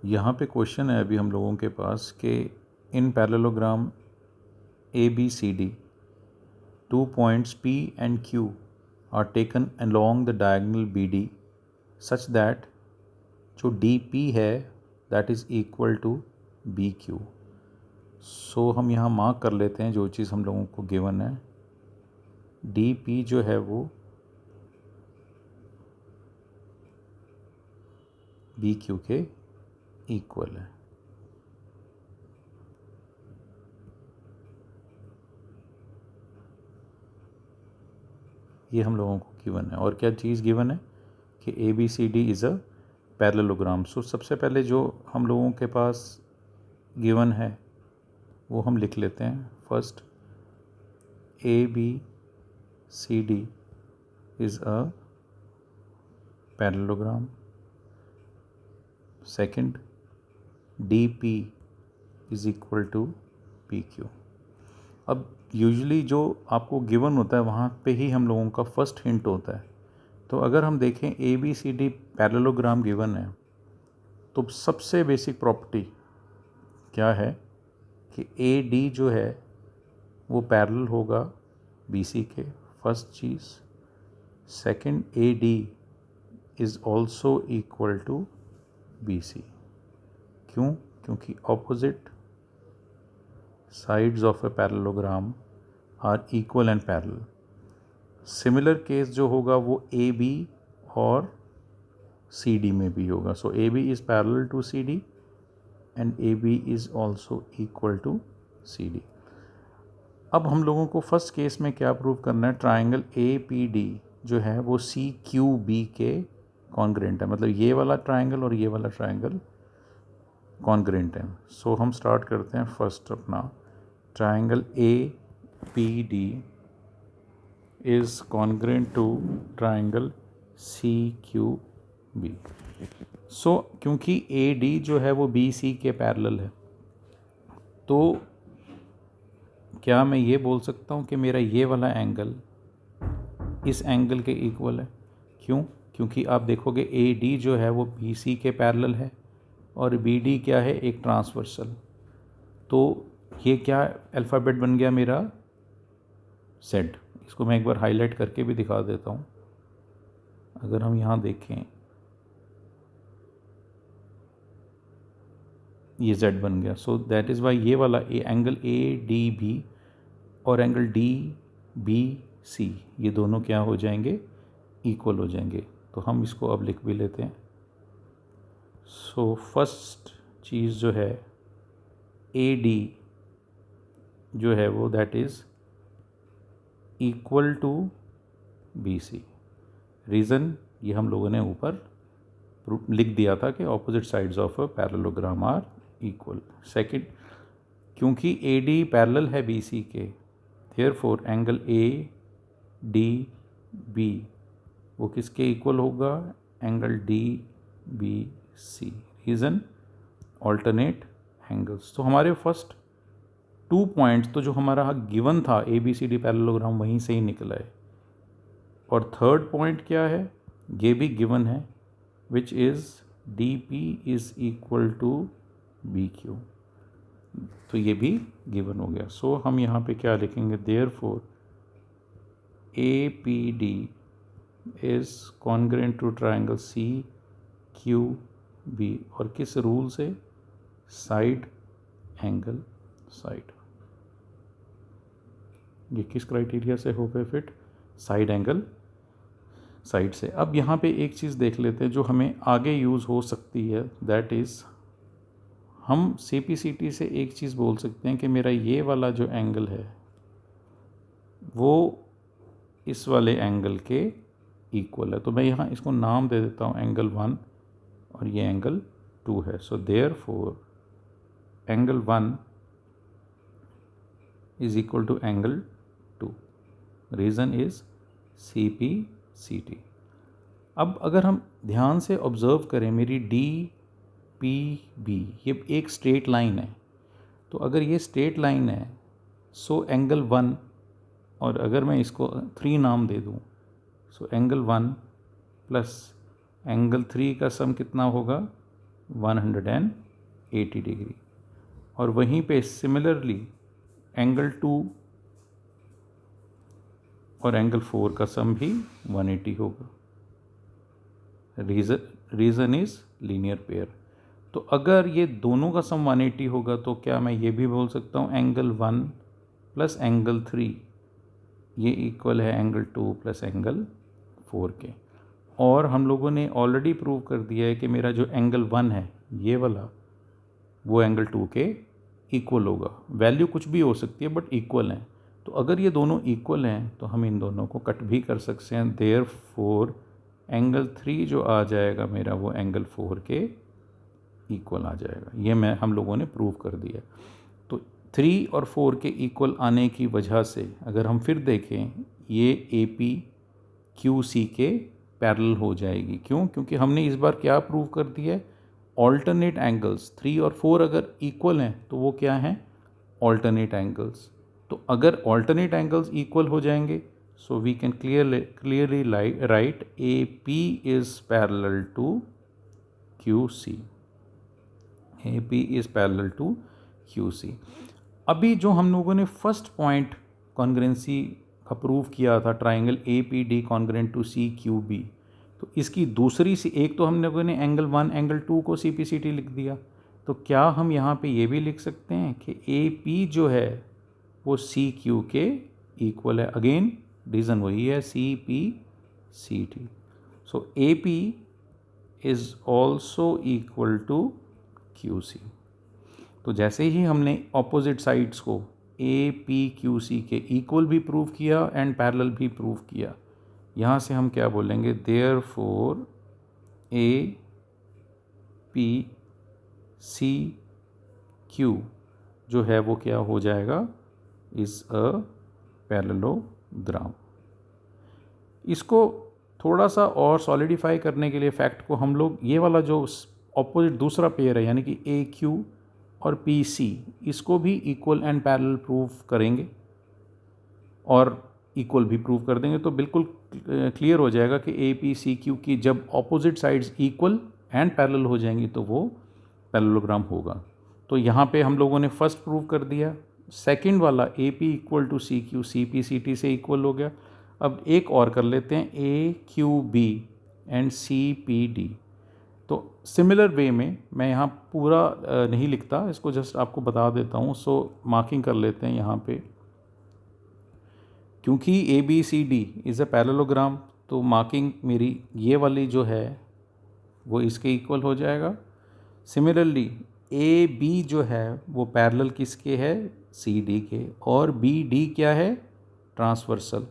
यहाँ पे क्वेश्चन है अभी हम लोगों के पास कि in parallelogram A B C D 2 points P and Q are taken along the diagonal BD such that जो DP है that is equal to BQ। सो हम यहाँ मार्क कर लेते हैं जो चीज़ हम लोगों को गिवन है। DP जो है वो BQ के इक्वल है। ये हम लोगों को गिवन है। और क्या चीज़ गिवन है कि ABCD इज़ अ पैरेललोग्राम। सो सबसे पहले जो हम लोगों के पास गिवन है वो हम लिख लेते हैं। First ABCD is a parallelogram. Second DP is equal to PQ। अब यूजुअली जो आपको गिवन होता है वहाँ पे ही हम लोगों का फर्स्ट हिंट होता है। तो अगर हम देखें ABCD पैरेललोग्राम गिवन है तो सबसे बेसिक प्रॉपर्टी क्या है कि AD जो है वो पैरेलल होगा BC के, फर्स्ट चीज़। Second AD is also equal to BC। क्यों? क्योंकि opposite sides of a parallelogram are equal and parallel. Similar case जो होगा वो AB और CD में भी होगा। So AB is parallel to CD and AB is also equal to CD। अब हम लोगों को फर्स्ट केस में क्या प्रूव करना है? ट्राइंगल APD जो है वो CQB के कॉन्ग्रेंट है। मतलब ये वाला ट्राइंगल और ये वाला ट्राइंगल कॉन्ग्रेंट है। सो हम स्टार्ट करते हैं फर्स्ट अपना triangle APD is congruent to triangle CQB। So क्योंकि AD जो है वो BC के पैरेलल है तो क्या मैं ये बोल सकता हूँ कि मेरा ये वाला एंगल इस एंगल के इक्वल है? क्यों? क्योंकि आप देखोगे AD जो है वो BC के पैरेलल है और BD क्या है? एक ट्रांसवर्सल। तो ये क्या अल्फ़ाबेट बन गया मेरा? Z। इसको मैं एक बार हाईलाइट करके भी दिखा देता हूँ। अगर हम यहाँ देखें ये Z बन गया। सो दैट इज़ वाई ये वाला एंगल ADB और एंगल DBC ये दोनों क्या हो जाएंगे? इक्वल हो जाएंगे। तो हम इसको अब लिख भी लेते हैं। सो फर्स्ट चीज़ जो है AD जो है वो that is equal to BC। Reason ये हम लोगों ने ऊपर लिख दिया था कि opposite sides of a parallelogram are equal. Second, क्योंकि AD पैरेलल है BC के, देयरफॉर एंगल ADB वो किसके इक्वल होगा? Angle DBC। Reason alternate angles. तो हमारे फर्स्ट 2 पॉइंट्स तो जो हमारा गिवन था ABCD पैरेललोग्राम वहीं से ही निकला है। और थर्ड पॉइंट क्या है? ये भी गिवन है which is DP is equal to BQ। तो ये भी गिवन हो गया। सो हम यहाँ पे क्या लिखेंगे? Therefore APD is congruent to triangle CQB। और किस रूल से? Side angle side. ये किस क्राइटेरिया से हो गए फिट? साइड एंगल साइड से। अब यहाँ पे एक चीज़ देख लेते हैं जो हमें आगे यूज़ हो सकती है। दैट इज़ हम CPCT से एक चीज़ बोल सकते हैं कि मेरा ये वाला जो एंगल है वो इस वाले एंगल के इक्वल है। तो मैं यहाँ इसको नाम दे देता हूँ एंगल 1 और ये एंगल 2 है। So therefore angle 1 is equal to angle 2। Reason is CPCT। अब अगर हम ध्यान से ऑब्ज़र्व करें मेरी DPB ये एक स्ट्रेट लाइन है। तो अगर ये स्ट्रेट लाइन है सो एंगल 1, और अगर मैं इसको 3 नाम दे दूँ, सो एंगल 1 प्लस एंगल 3 का सम कितना होगा? 180 डिग्री, और वहीं पे सिमिलरली एंगल 2 और एंगल 4 का सम भी 180 होगा। Reason is linear pair. तो अगर ये दोनों का सम 180 होगा तो क्या मैं ये भी बोल सकता हूँ एंगल 1 प्लस एंगल 3 ये इक्वल है एंगल 2 प्लस एंगल 4 के। और हम लोगों ने ऑलरेडी प्रूव कर दिया है कि मेरा जो एंगल 1 है ये वाला, वो एंगल 2 के इक्वल होगा। वैल्यू कुछ भी हो सकती है बट इक्वल हैं। तो अगर ये दोनों इक्वल हैं तो हम इन दोनों को कट भी कर सकते हैं। देयरफॉर एंगल 3 जो आ जाएगा मेरा, वो एंगल 4 के इक्वल आ जाएगा। ये हम लोगों ने प्रूव कर दिया। तो 3 और 4 के इक्वल आने की वजह से अगर हम फिर देखें, ये ए पी क्यू सी के पैरेलल हो जाएगी। क्यों? क्योंकि हमने इस बार क्या प्रूव कर दिया है, ऑल्टरनेट एंगल्स 3 और 4 अगर इक्वल हैं तो वो क्या हैं, ऑल्टरनेट एंगल्स। तो अगर ऑल्टरनेट एंगल्स इक्वल हो जाएंगे, so we can clearly write A P is parallel to Q C. A P is parallel to Q C. अभी जो हम लोगों ने फर्स्ट पॉइंट कॉन्ग्रेंसी का प्रूव किया था, triangle A P D congruent to C Q B, तो इसकी दूसरी सी, एक तो हम लोगों ने एंगल 1 एंगल 2 को सी पी सी टी लिख दिया, तो क्या हम यहाँ पे ये भी लिख सकते हैं कि ए पी जो है वो सी क्यू के इक्वल है। अगेन रीज़न वही है, C P C T. So A P is also equal to Q C. तो जैसे ही हमने ऑपोजिट साइड्स को ए पी क्यू सी के इक्वल भी प्रूव किया एंड पैरेलल भी प्रूव किया, यहाँ से हम क्या बोलेंगे, therefore A P C Q जो है वो क्या हो जाएगा, इज़ अ पैरेललोग्राम। इसको थोड़ा सा और सॉलिडिफाई करने के लिए फैक्ट को हम लोग ये वाला जो ऑपोजिट दूसरा पेयर है यानी कि ए क्यू और पी सी, इसको भी इक्वल एंड पैरेलल प्रूव करेंगे और इक्वल भी प्रूव कर देंगे। तो बिल्कुल क्लियर हो जाएगा कि ए पी सी क्यू की जब opposite sides equal and parallel हो जाएंगी तो वो पैरेललोग्राम होगा। तो यहाँ पे हम लोगों ने फर्स्ट प्रूव कर दिया। सेकंड वाला A P equal to C Q C P C T से इक्वल हो गया। अब एक और कर लेते हैं, A Q B and C P D. तो सिमिलर वे में मैं यहाँ पूरा नहीं लिखता, इसको जस्ट आपको बता देता हूँ। सो मार्किंग कर लेते हैं यहाँ पे, क्योंकि A B C D is a parallelogram, तो मार्किंग मेरी ये वाली जो है वो इसके इक्वल हो जाएगा। सिमिलरली ए बी जो है वो पैरेलल किसके है, सी डी के, और बी डी क्या है, ट्रांसवर्सल।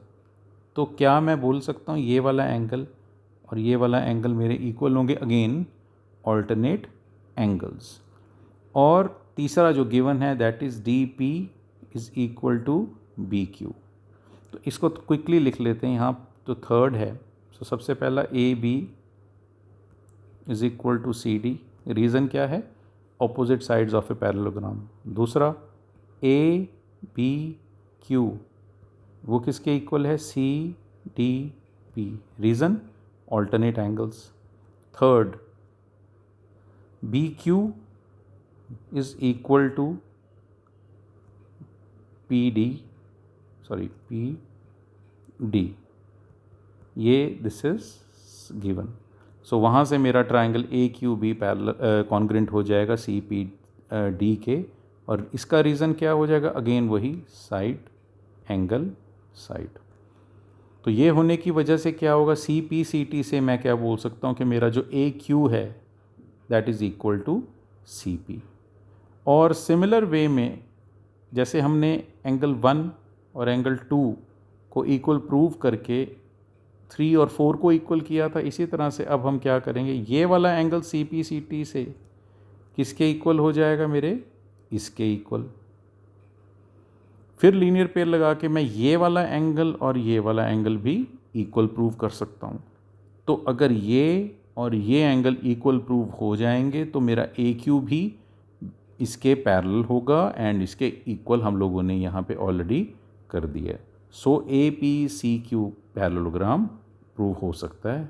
तो क्या मैं बोल सकता हूँ ये वाला एंगल और ये वाला एंगल मेरे इक्वल होंगे, अगेन ऑल्टरनेट एंगल्स। और तीसरा जो गिवन है that is D P is equal to B Q. तो इसको क्विकली लिख लेते हैं यहाँ। तो थर्ड है, तो सबसे पहला A B is equal to C D. Reason क्या है, opposite sides of a parallelogram. दूसरा ए बी क्यू वो किसके इक्वल है, C D P. Reason alternate angles. Third B Q is equal to P D, sorry P D, ये this is given. So वहाँ से मेरा triangle A Q B parallel congruent हो जाएगा सी P D के। और इसका रीज़न क्या हो जाएगा, अगेन वही साइड एंगल साइड। तो ये होने की वजह से क्या होगा, सी पी सी टी से मैं क्या बोल सकता हूँ कि मेरा जो ए क्यू है that is equal to C P. और सिमिलर वे में जैसे हमने एंगल 1 और एंगल 2 को इक्वल प्रूव करके 3 और 4 को इक्वल किया था, इसी तरह से अब हम क्या करेंगे, ये वाला angle C P C T से किसके इक्वल हो जाएगा, मेरे इसके इक्वल। फिर लीनियर पेयर लगा के मैं ये वाला एंगल और ये वाला एंगल भी इक्वल प्रूव कर सकता हूँ। तो अगर ये और ये एंगल इक्वल प्रूव हो जाएंगे तो मेरा ए क्यू भी इसके पैरेलल होगा एंड इसके इक्वल हम लोगों ने यहाँ पे ऑलरेडी कर दिया है। So A P C Q parallelogram prove हो सकता है।